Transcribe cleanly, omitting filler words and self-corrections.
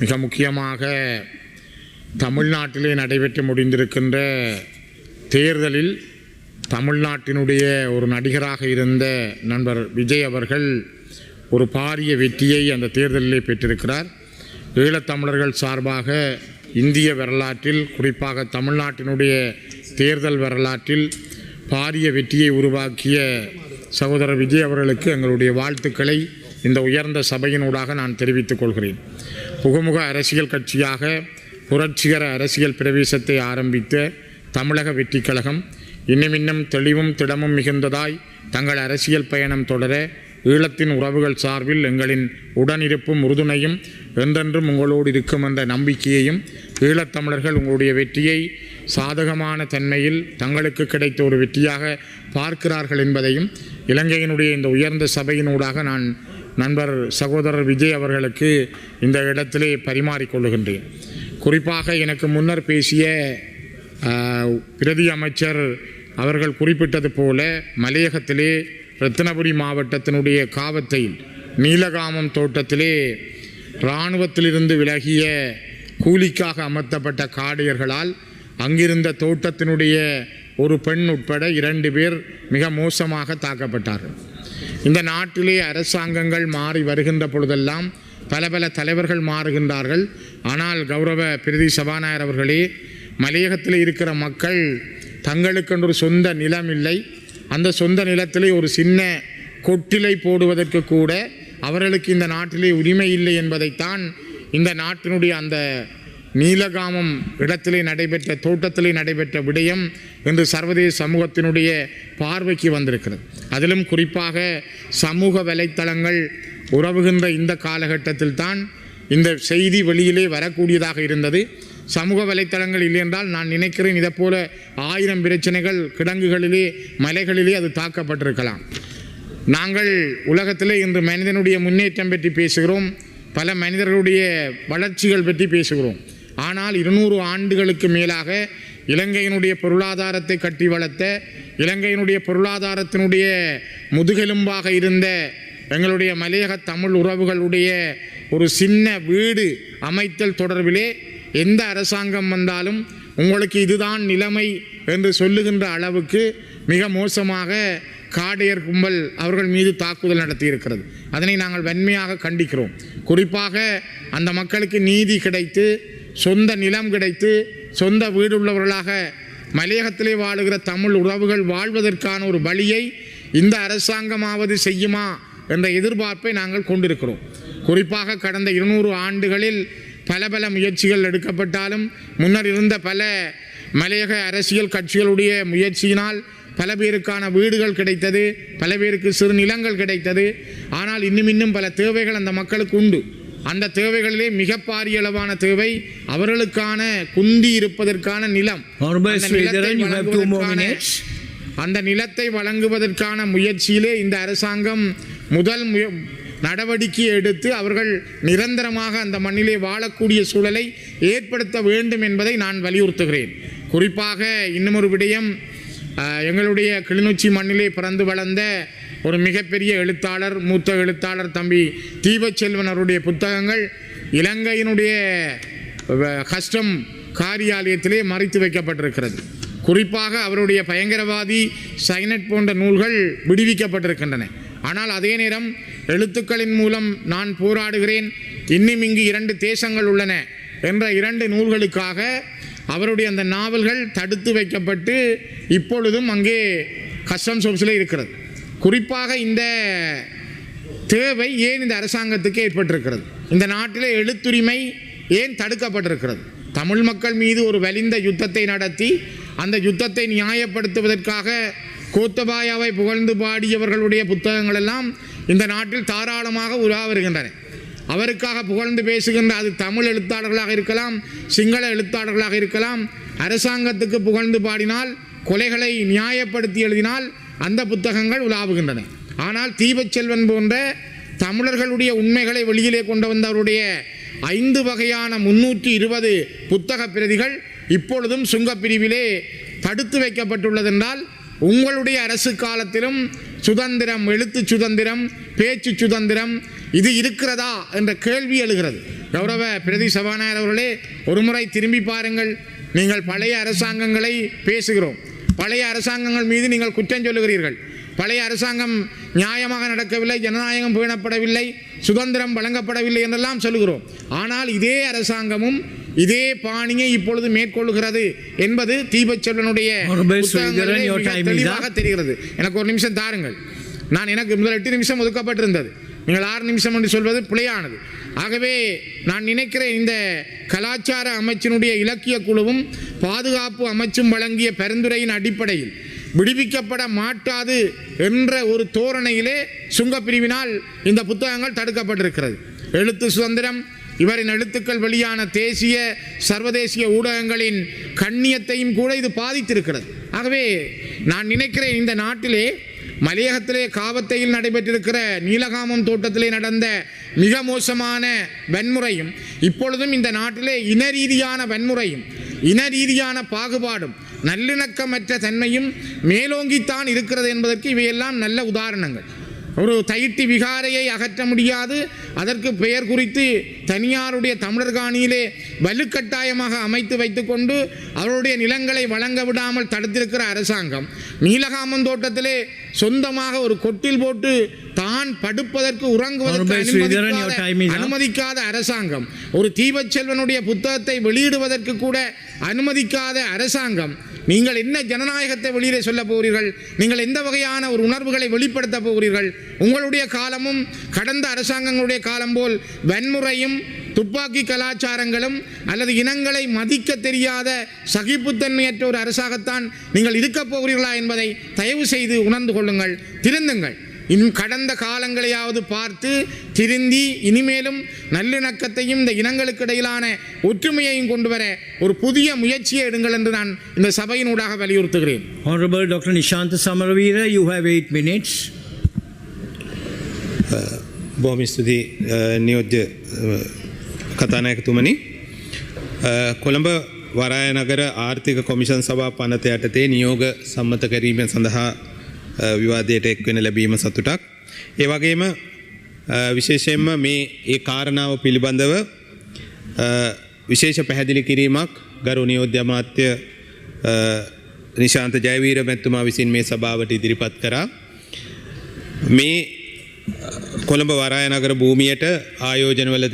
மிக முக்கியமாக தமிழ்நாட்டிலே நடைபெற்று முடிந்திருக்கின்ற தேர்தலில் தமிழ்நாட்டினுடைய ஒரு நடிகராக இருந்த நண்பர் விஜய் அவர்கள் ஒரு பாரிய வெற்றியை அந்த தேர்தலிலே பெற்றிருக்கிறார். ஈழத்தமிழர்கள் சார்பாக இந்திய வரலாற்றில், குறிப்பாக தமிழ்நாட்டினுடைய தேர்தல் வரலாற்றில் பாரிய வெற்றியை உருவாக்கிய சகோதரர் விஜய் அவர்களுக்கு எங்களுடைய வாழ்த்துக்களை இந்த உயர்ந்த சபையினூடாக நான் தெரிவித்துக் கொள்கிறேன். புகுமுக அரசியல் கட்சியாக புரட்சிகர அரசியல் பிரவேசத்தை ஆரம்பித்த தமிழக வெற்றிக் கழகம் இன்னும் தெளிவும் திடமும் மிகுந்ததாய் தங்கள் அரசியல் பயணம் தொடர ஈழத்தின் உறவுகள் சார்பில் எங்களின் உடனிருப்பும் உறுதுணையும் என்றென்றும் உங்களோடு இருக்கும் என்ற நம்பிக்கையையும், ஈழத்தமிழர்கள் உங்களுடைய வெற்றியை சாதகமான தன்மையில் தங்களுக்கு கிடைத்த ஒரு வெற்றியாக பார்க்கிறார்கள் என்பதையும் இலங்கையினுடைய இந்த உயர்ந்த சபையினூடாக நான் நண்பர் சகோதரர் விஜய் அவர்களுக்கு இந்த இடத்திலே பரிமாறிக்கொள்ளுகின்றேன். குறிப்பாக எனக்கு முன்னர் பேசிய பிரதி அமைச்சர் அவர்கள் குறிப்பிட்டது போல மலையகத்திலே ரத்தினபுரி மாவட்டத்தினுடைய காவத்தையில் நீலகாமம் தோட்டத்திலே இராணுவத்திலிருந்து விலகிய கூலிக்காக அமர்த்தப்பட்ட காடையர்களால் அங்கிருந்த தோட்டத்தினுடைய ஒரு பெண் உட்பட 2 பேர் மிக மோசமாக தாக்கப்பட்டார்கள். இந்த நாட்டிலே அரசாங்கங்கள் மாறி வருகின்ற பொழுதெல்லாம் பல தலைவர்கள் மாறுகின்றார்கள். ஆனால் கௌரவ பிரதி சபாநாயகர் அவர்களே, மலையகத்தில் இருக்கிற மக்கள் தங்களுக்கென்று ஒரு சொந்த நிலம் இல்லை. அந்த சொந்த நிலத்திலே ஒரு சின்ன கொட்டிலை போடுவதற்கு கூட அவர்களுக்கு இந்த நாட்டிலே உரிமை இல்லை என்பதைத்தான் இந்த நாட்டினுடைய அந்த நீலகாமம் இடத்திலே நடைபெற்ற தோட்டத்திலே நடைபெற்ற விடயம் என்று சர்வதேச சமூகத்தினுடைய பார்வைக்கு வந்திருக்கிறது. அதிலும் குறிப்பாக சமூக வலைத்தளங்கள் உறவுகின்ற இந்த காலகட்டத்தில் தான் இந்த செய்தி வெளியிலே வரக்கூடியதாக இருந்தது. சமூக வலைத்தளங்கள் இல்லை என்றால் நான் நினைக்கிறேன் இதைப்போல 1000 பிரச்சனைகள் கிடங்குகளிலே மலைகளிலே அது தாக்கப்பட்டிருக்கலாம். நாங்கள் உலகத்திலே இன்று மனிதனுடைய முன்னேற்றம் பற்றி பேசுகிறோம், பல மனிதர்களுடைய வளர்ச்சிகள் பற்றி பேசுகிறோம். ஆனால் 200 ஆண்டுகளுக்கு மேலாக இலங்கையினுடைய பொருளாதாரத்தை கட்டி வளர்த்த, இலங்கையினுடைய பொருளாதாரத்தினுடைய முதுகெலும்பாக இருந்த எங்களுடைய மலையக தமிழ் உறவுகளுடைய ஒரு சின்ன வீடு அமைத்தல் தொடர்பிலே எந்த அரசாங்கம் வந்தாலும் உங்களுக்கு இதுதான் நிலைமை என்று சொல்லுகின்ற அளவுக்கு மிக மோசமாக காடையர் கும்பல் அவர்கள் மீது தாக்குதல் நடத்தியிருக்கிறது. அதனை நாங்கள் வன்மையாக கண்டிக்கிறோம். குறிப்பாக அந்த மக்களுக்கு நீதி கிடைத்து, சொந்த நிலம் கிடைத்து, சொந்த வீடு உள்ளவர்களாக மலையகத்திலே வாழுகிற தமிழ் உறவுகள் வாழ்வதற்கான ஒரு வழியை இந்த அரசாங்கமாவது செய்யுமா என்ற எதிர்பார்ப்பை நாங்கள் கொண்டிருக்கிறோம். குறிப்பாக கடந்த 200 ஆண்டுகளில் பல முயற்சிகள் எடுக்கப்பட்டாலும் முன்னர் இருந்த பல மலையக அரசியல் கட்சிகளுடைய முயற்சியினால் பல பேருக்கான வீடுகள் கிடைத்தது, பல பேருக்கு சிறு நிலங்கள் கிடைத்தது. ஆனால் இன்னும் பல தேவைகள் அந்த மக்களுக்கு உண்டு. அந்த தேவைகளிலே மிக பாரிய அளவான தேவை அவர்களுக்கான குந்தி இருப்பதற்கான நிலம். அந்த நிலத்தை வழங்குவதற்கான முயற்சியிலே இந்த அரசாங்கம் முதல் நடவடிக்கை எடுத்து அவர்கள் நிரந்தரமாக அந்த மண்ணிலே வாழக்கூடிய சூழலை ஏற்படுத்த வேண்டும் என்பதை நான் வலியுறுத்துகிறேன். குறிப்பாக இன்னும் ஒரு விடயம், எங்களுடைய கிளிநொச்சி மண்ணிலே பிறந்து வளர்ந்த ஒரு மிகப்பெரிய எழுத்தாளர், மூத்த எழுத்தாளர் தம்பி தீபச்செல்வன் அவருடைய புத்தகங்கள் இலங்கையினுடைய கஸ்டம் காரியாலயத்திலே மறைத்து வைக்கப்பட்டிருக்கிறது. குறிப்பாக அவருடைய பயங்கரவாதி சைனட் போன்ற நூல்கள் விடுவிக்கப்பட்டிருக்கின்றன. ஆனால் அதே நேரம் எழுத்துக்களின் மூலம் நான் போராடுகிறேன், இன்னும் இங்கு 2 தேசங்கள் உள்ளன என்ற 2 நூல்களுக்காக அவருடைய அந்த நாவல்கள் தடுத்து வைக்கப்பட்டு இப்பொழுதும் அங்கே கஸ்டம்ஸ் ஆஃபீஸில் இருக்கிறது. குறிப்பாக இந்த தேவை ஏன் இந்த அரசாங்கத்துக்கு ஏற்பட்டிருக்கிறது? இந்த நாட்டில் எழுத்துரிமை ஏன் தடுக்கப்பட்டிருக்கிறது? தமிழ் மக்கள் மீது ஒரு வலிந்த யுத்தத்தை நடத்தி அந்த யுத்தத்தை நியாயப்படுத்துவதற்காக கோத்தபாயாவை புகழ்ந்து பாடியவர்களுடைய புத்தகங்கள் எல்லாம் இந்த நாட்டில் தாராளமாக உலா வருகின்றன. அவருக்காக புகழ்ந்து பேசுகின்ற அது தமிழ் எழுத்தாளர்களாக இருக்கலாம், சிங்கள எழுத்தாளர்களாக இருக்கலாம். அரசாங்கத்துக்கு புகழ்ந்து பாடினால், கொலைகளை நியாயப்படுத்தி எழுதினால் அந்த புத்தகங்கள் உலாவுகின்றன. ஆனால் தீபச்செல்வன் போன்ற தமிழர்களுடைய உண்மைகளை வெளியிலே கொண்டு வந்தவருடைய 5 வகையான 320 புத்தக பிரதிகள் இப்பொழுதும் சுங்கப்பிரிவிலே தடுத்து வைக்கப்பட்டுள்ளதென்றால் உங்களுடைய அரசு காலத்திலும் சுதந்திரம், எழுத்து சுதந்திரம், பேச்சு சுதந்திரம் இது இருக்கிறதா என்ற கேள்வி எழுகிறது. கௌரவ பிரதி சபாநாயகர் அவர்களே, ஒருமுறை திரும்பி பாருங்கள். நீங்கள் பழைய அரசாங்கங்களை பேசுகிறோம், பழைய அரசாங்கங்கள் மீது நீங்கள் குற்றம் சொல்லுகிறீர்கள். பழைய அரசாங்கம் நியாயமாக நடக்கவில்லை, ஜனநாயகம் பேணப்படவில்லை, சுதந்திரம் வழங்கப்படவில்லை என்றெல்லாம் சொல்லுகிறோம். ஆனால் இதே அரசாங்கமும் இதே பாணியை இப்பொழுது மேற்கொள்கிறது என்பது தீபச்செல்வனுடைய தெளிவாக தெரிகிறது. எனக்கு ஒரு நிமிஷம் தாருங்கள். எனக்கு முதல் 8 நிமிஷம் ஒதுக்கப்பட்டிருந்தது, நீங்கள் 6 நிமிஷம் என்று சொல்வது பிழையானது. ஆகவே நான் நினைக்கிறேன், இந்த கலாச்சார அமைச்சினுடைய இலக்கிய குழுவும் பாதுகாப்பு அமைச்சும் வழங்கிய பரிந்துரையின் அடிப்படையில் விடுவிக்கப்பட மாட்டாது என்ற ஒரு தோரணையிலே சுங்கப்பிரிவினால் இந்த புத்தகங்கள் தடுக்கப்பட்டிருக்கிறது. எழுத்து சுதந்திரம், இவரின் எழுத்துக்கள் வெளியான தேசிய சர்வதேசிய ஊடகங்களின் கண்ணியத்தையும் கூட இது பாதித்திருக்கிறது. ஆகவே நான் நினைக்கிறேன், இந்த நாட்டிலே மலையகத்திலே காவத்தையில் நடைபெற்றிருக்கிற நீலகாமம் தோட்டத்திலே நடந்த மிக மோசமான வன்முறையும், இப்பொழுதும் இந்த நாட்டிலே இன ரீதியான வன்முறையும் இன ரீதியான பாகுபாடும் நல்லிணக்கமற்ற தன்மையும் மேலோங்கித்தான் இருக்கிறது என்பதற்கு இவையெல்லாம் நல்ல உதாரணங்கள். ஒரு தைட்டி விகாரையை அகற்ற முடியாது, அதற்கு பெயர் குறித்து தனியாருடைய தமிழர் காணியிலே வலுக்கட்டாயமாக அமைத்து வைத்துக்கொண்டு அவருடைய நிலங்களை வழங்க விடாமல் தடுத்திருக்கிற அரசாங்கம், நீலகாமம் தோட்டத்திலே சொந்தமாக ஒரு கொட்டில் போட்டு தான் படுப்பதற்கு உறங்குவதற்கு அனுமதிக்காத அரசாங்கம், ஒரு தீபச்செல்வனுடைய புத்தகத்தை வெளியிடுவதற்கு கூட அனுமதிக்காத அரசாங்கம், நீங்கள் என்ன ஜனநாயகத்தை வெளியிலே சொல்ல போகிறீர்கள்? நீங்கள் எந்த வகையான ஒரு உணர்வுகளை வெளிப்படுத்த போகிறீர்கள்? உங்களுடைய காலமும் கடந்த அரசாங்கங்களுடைய காலம் போல் வன்முறையும் துப்பாக்கி கலாச்சாரங்களும் அல்லது இனங்களை மதிக்க தெரியாத சகிப்புத்தன்மையற்ற ஒரு அரசாங்கத்தான் நீங்கள் இருக்கப் போகிறீர்களா என்பதை தயவு செய்து உணர்ந்து கொள்ளுங்கள், திருந்துங்கள். கடந்த காலங்களையாவது பார்த்து திருந்தி இனிமேலும் நல்லிணக்கத்தையும் இந்த இனங்களுக்கு இடையிலான ஒற்றுமையையும் கொண்டு வர ஒரு புதிய முயற்சியை எடுங்கள் என்று நான் இந்த சபையினூடாக வலியுறுத்துகிறேன். Honorable Dr. Nishantha Samaraweera, you have 8 minutes. බොහොම ස්තුතියි නියෝජ්‍ය කතානායකතුමනි. කොළඹ වරාය නගර ආර්ථික කොමිෂන් සභා පනත යටතේ නියෝග සම්මත කිරීම සඳහා විවාදයට එක්වෙන ලැබීම සතුටක්. ඒ වගේම විශේෂයෙන්ම මේ ඒ කාරණාව පිළිබඳව විශේෂ පැහැදිලි කිරීමක් ගරු නියෝජ්‍ය අමාත්‍ය නිශාන්ත ජයවීර මැතිතුමා විසින් මේ සභාවට ඉදිරිපත් කරා. මේ කොළඹ වරාය නගර භූමියට ආයෝජනවල